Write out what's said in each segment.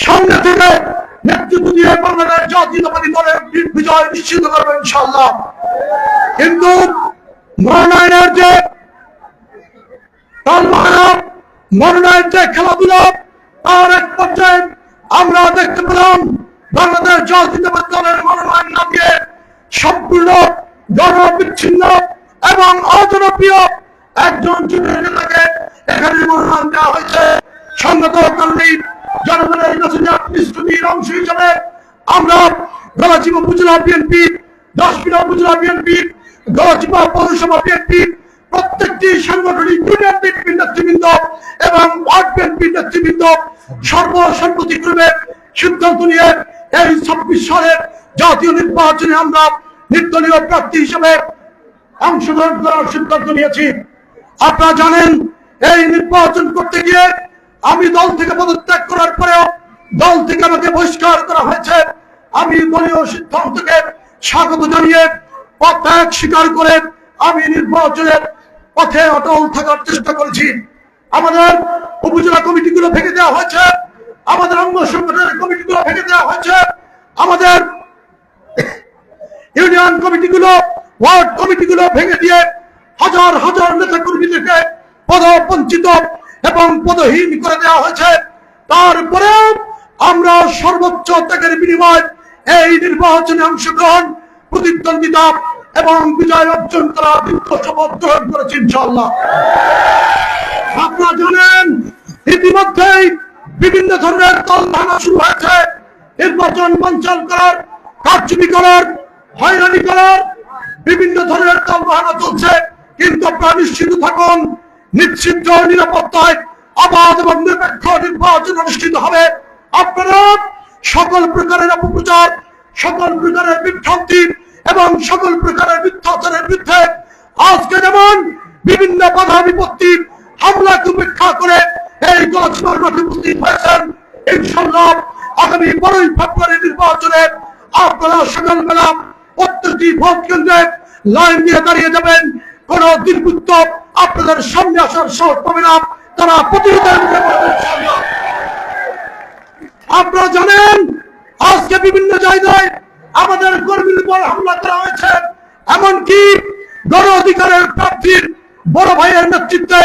সামনে থেকে নেতৃত্ব দিয়ে বাংলাদেশ জাতীয়তাবাদী দলের বিজয় নিশ্চিত করবে ইনশাআল্লাহ। কিন্তু মনোনয়নের যে মনোনয়ন যে খেলাধুলা, তার এক পর্যায়ে আমরা দেখতে পেলাম বাংলাদেশ জাতীয়তাবাদী দলের মনোনয়ন না দিয়ে সম্পূর্ণ জনবিচ্ছিন্ন এবং অজনপ্রিয় একজন যুবক নেতাকে এখানে মনোনয়ন দেওয়া হয়েছে। সংগত কর্মী জনগণের প্রতিশ্রুতির অংশ হিসেবে আমরা গলাচিপা উপজেলা বিএনপি, দাসপিলা উপজেলা বিএনপি, গলাচিপা পৌরসভা বিএনপি প্রত্যেকটি সাংগঠনিক ইউনিয়ন বিএনপির নেতৃবৃন্দ এবং ওয়ার্ড বিএনপির নেতৃবৃন্দ সর্বসম্মতিক্রমে সিদ্ধান্ত নিয়ে এই 26 সালের জাতীয় নির্বাচনে আমরা নির্দলীয় প্রার্থী হিসেবে অংশগ্রহণ করার সিদ্ধান্ত নিয়েছি। আপনারা জানেন, এই নির্বাচন করতে গিয়ে আমি দল থেকে পদত্যাগ করার পরেও দল থেকে আমাকে বহিষ্কার করা হয়েছে। আমি দলীয় সিদ্ধান্তকে স্বাগত জানিয়ে পদত্যাগ স্বীকার করে আমি নির্বাচনের পথে অটল থাকার চেষ্টা করেছি। আমাদের উপজেলা কমিটিগুলো ভেঙে দেওয়া হয়েছে, আমাদের অঙ্গ সংগঠনের কমিটিগুলো ভেঙে দেওয়া হয়েছে, আমাদের ইউনিয়ন কমিটিগুলো, ওয়ার্ড কমিটিগুলো ভেঙে দিয়ে হাজার হাজার নেতা কর্মীদেরকে পদবঞ্চিত এবং পদহীন করে দেওয়া হয়েছে। তারপরেও আমরা সর্বোচ্চ ত্যাগের বিনিময়ে এই নির্বাচনে অংশগ্রহণ, প্রতিদ্বন্দ্বিতা এবং বিজয় অর্জন করার শপথ গ্রহণ করেছি ইনশাআল্লাহ। আপনারা জানেন, ইতিমধ্যেই বিভিন্ন ধরনের দলধারণা শুরু হয়েছে। নির্বাচন বানচাল করার, কারচুপি করার, হয়রানি করার বিভিন্ন ধরনের দলধারণা চলছে। কিন্তু আপনারা নিশ্চিত থাকুন, নিশ্চিত নিরাপত্তায় অবাধ এবং নিরপেক্ষ নির্বাচন অনুষ্ঠিত হবে। আপনারা সকল প্রকারের অপপ্রচার, সকল প্রকারের বিভ্রান্তি এবং সকল প্রকারের মিথ্যাচারের বিরুদ্ধে আজকে যেমন বিভিন্ন বাধা বিপত্তি হামলাকে উপেক্ষা করে এই গলাচিপার মাঠে উপস্থিত হয়েছেন, ইনশাআল্লাহ আগামী 12ই ফেব্রুয়ারি নির্বাচনে আপনারা সকালবেলা প্রত্যেকটি ভোট কেন্দ্রে লাইন দিয়ে দাঁড়িয়ে যাবেন। কোন দুর্বৃত্ত আপনাদের সামনে আসার সাহস পাবে না, তারা প্রতিরোধের মুখে পড়বে ইনশাআল্লাহ। আপনারা জানেন, আজকে বিভিন্ন জায়গায় আমাদের কর্মীর উপর হামলা করা হয়েছে। এমনকি গণ অধিকারের প্রার্থীর বড় ভাইয়ের নেতৃত্বে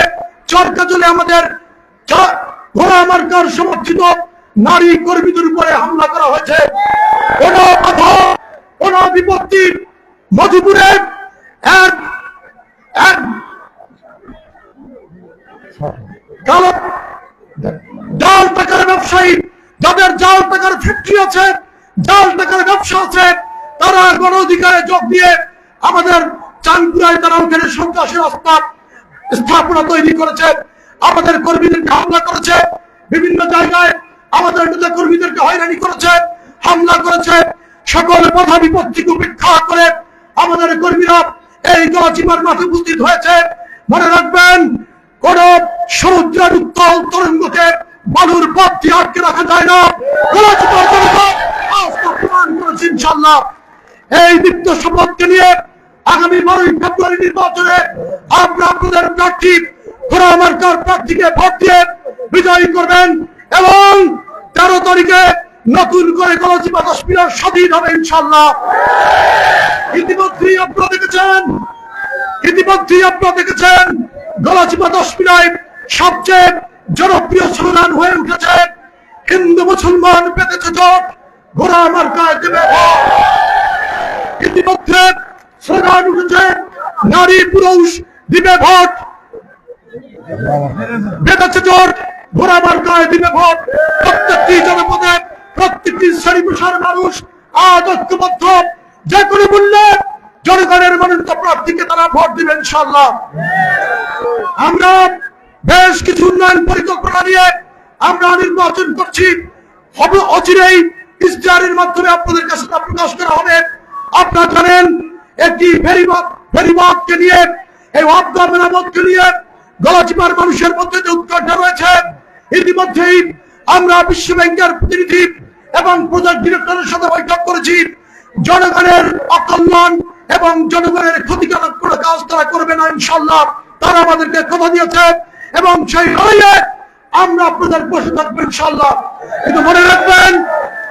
চরকাজলে আমাদের ঘোড়া মার্কার সমর্থিত নারী কর্মীদের উপরে হামলা করা হয়েছে। কোন বাধা, কোন বিপত্তি মধুপুরে জাল টাকার ব্যবসায়ী, যাদের জাল টাকার ফ্যাক্টরি আছে, জাল টাকার ব্যবসা আছে, তারা গণ অধিকারে যোগ দিয়ে আমাদের চাঁদপুরায় তারা ওখানে সন্ত্রাসী স্থাপনা তৈরি করেছে, আমাদের কর্মীদেরকে হামলা করেছে, বিভিন্ন জায়গায় আমাদের নেতা কর্মীদেরকে হয়রানি করেছে, হামলা করেছে। সকল বাধা বিপত্তিকে উপেক্ষা করে আমাদের কর্মীরা এই গলাচিপার মাঠে উপস্থিত হয়েছে। মনে রাখবেন, কোন সমুদ্রের উত্তাল তরঙ্গকে বালুর পথ দিয়ে আটকে রাখা যায় না। গলাচিপার জনতা আস্থা প্রমাণ করেছে ইনশাআল্লাহ। এই দীপ্ত শপথকে নিয়ে আগামী 12ই ফেব্রুয়ারি নির্বাচনে আমরা আপনাদের প্রার্থী ঘোড়া মার্কার প্রার্থীকে ভোট দিয়ে বিজয়ী করবেন এবং 13 তারিখে নতুন করে গলাচিপা দশপিলার স্বাধীন হবে ইনশাআল্লাহ। ইতিমধ্যেই আপনারা দেখেছেন গলাচিপা দশপিলায় সবচেয়ে জনপ্রিয় স্লোগান হয়ে উঠেছে হিন্দু মুসলমান পেতেছে জোট, ঘোড়া মার্কায় দেবে ভোট। ইতিমধ্যে স্লোগান উঠেছে নারী পুরুষ দিবে ভোট, পেতেছে জোট, ঘোড়া মার্কায় দিবে ভোট। প্রত্যেকটি জনপদে, প্রত্যেকটি শ্রেণী পেশার মানুষ আজ ঐক্যবদ্ধ, যে কোনো মূল্যে জনগণের মনোনীত প্রার্থীকে তারা ভোট দিবে ইনশাআল্লাহ। আমরা বেশ কিছু উন্নয়ন পরিকল্পনা নিয়ে আমরা নির্বাচন করছি। হবে অচিরেই ইশতেহারের মাধ্যমে আপনাদের কাছে তা প্রকাশ করা হবে। আপনারা জানেন, একটি ফেরিবাদকে নিয়ে, এই ওয়াপদা মেরামতকে নিয়ে গলাচিপার মানুষের মধ্যে যে উৎকণ্ঠা রয়েছে, ইতিমধ্যেই আমরা বিশ্ব ব্যাংকের প্রতিনিধি এবং প্রজেক্ট ডিরেক্টরের সাথে বৈঠক করেছি। জনগণের অকল্যাণ এবং জনগণের ক্ষতিকারক কোনো কাজ তারা করবে না ইনশাআল্লাহ, তারা আমাদেরকে কথা দিয়েছে এবং সেই লড়াইয়ে আমরা আপনাদের বসে থাকবো ইনশাআল্লাহ। কিন্তু মনে রাখবেন,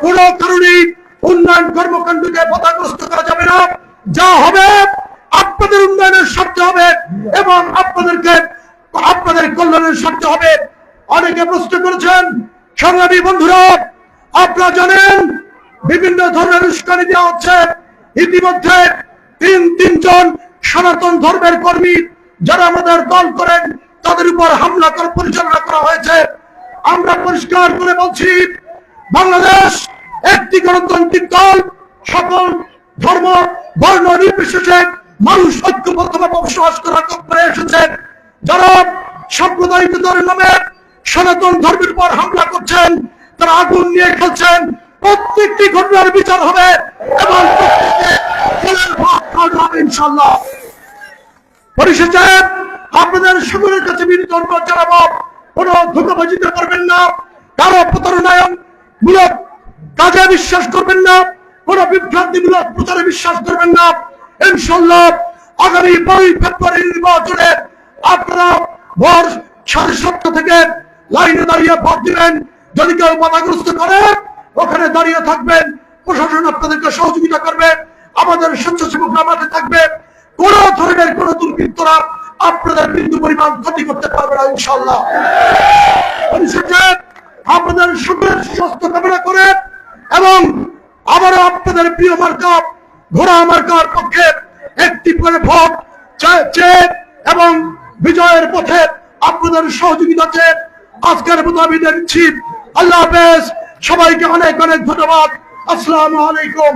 কোন কারণেই উন্নয়ন কর্মকাণ্ডকে বাধাগ্রস্ত করা যাবে না। যা হবে আপনাদের উন্নয়নের স্বার্থে হবে এবং আপনাদের কল্যাণের স্বার্থে হবে। অনেকে প্রশ্ন করেছেন, সংগ্রামী বন্ধুরা, আপনারা জানেন বিভিন্ন ধরনের উস্কানি দেওয়া হচ্ছে। ইতিমধ্যে তিনজন সনাতন ধর্মের কর্মী যারা আমাদের দল করেন তাদের উপর হামলা পরিচালনা করা হয়েছে। আমরা পরিষ্কার করে বলছি, বাংলাদেশ একটি গণতান্ত্রিক দল, সকল ধর্ম বর্ণ নির্বিশেষে মানুষ ঐক্যবদ্ধভাবে বসবাস করে এসেছেন। যারা সাম্প্রদায়িকতার নামে সনাতন ধর্মের উপর হামলা করছেন, তারা আগুন নিয়ে খেলছেন। প্রত্যেকটি ঘটনার বিচার হবে এবং ইনশাল্লাহ। পরিশেষে আপনাদের সকলের কাছে বিনীত অনুরোধ জানাবো, কোন ধোঁকাবাজিতে করবেন না, কারো প্রতারণামূলক কাজে বিশ্বাস করবেন না, কোন বিভ্রান্তিমূলক প্রচারে বিশ্বাস করবেন না। ইনশাল্লাহ আগামী 5 ফেব্রুয়ারি নির্বাচনে আপনারা ভোর 7:30 থেকে লাইনে দাঁড়িয়ে ভোট দিবেন। যদি কেউ বাধাগ্রস্ত করে ওখানে দাঁড়িয়ে থাকবেন, প্রশাসন আপনাদেরকে সহযোগিতা করবে, আমাদের স্বেচ্ছাসেবকরা মাঠে থাকবে। কোন ধরনের কোন দুর্বৃত্তরা আপনাদের বিন্দু পরিমাণ ক্ষতি করতে পারবে না ইনশাল্লাহ। আপনাদের সকলের স্বাস্থ্য কামনা করে এবং আবারও আপনাদের প্রিয় মার্কা ঘোড়া মার্কার পক্ষে একটি করে ভোট চেয়ে এবং বিজয়ের পথে আপনাদের সহযোগিতা চেয়ে আজকের মতো আমি দিচ্ছি। আল্লাহ হাফেজ, সবাইকে অনেক অনেক ধন্যবাদ। আসসালামু আলাইকুম।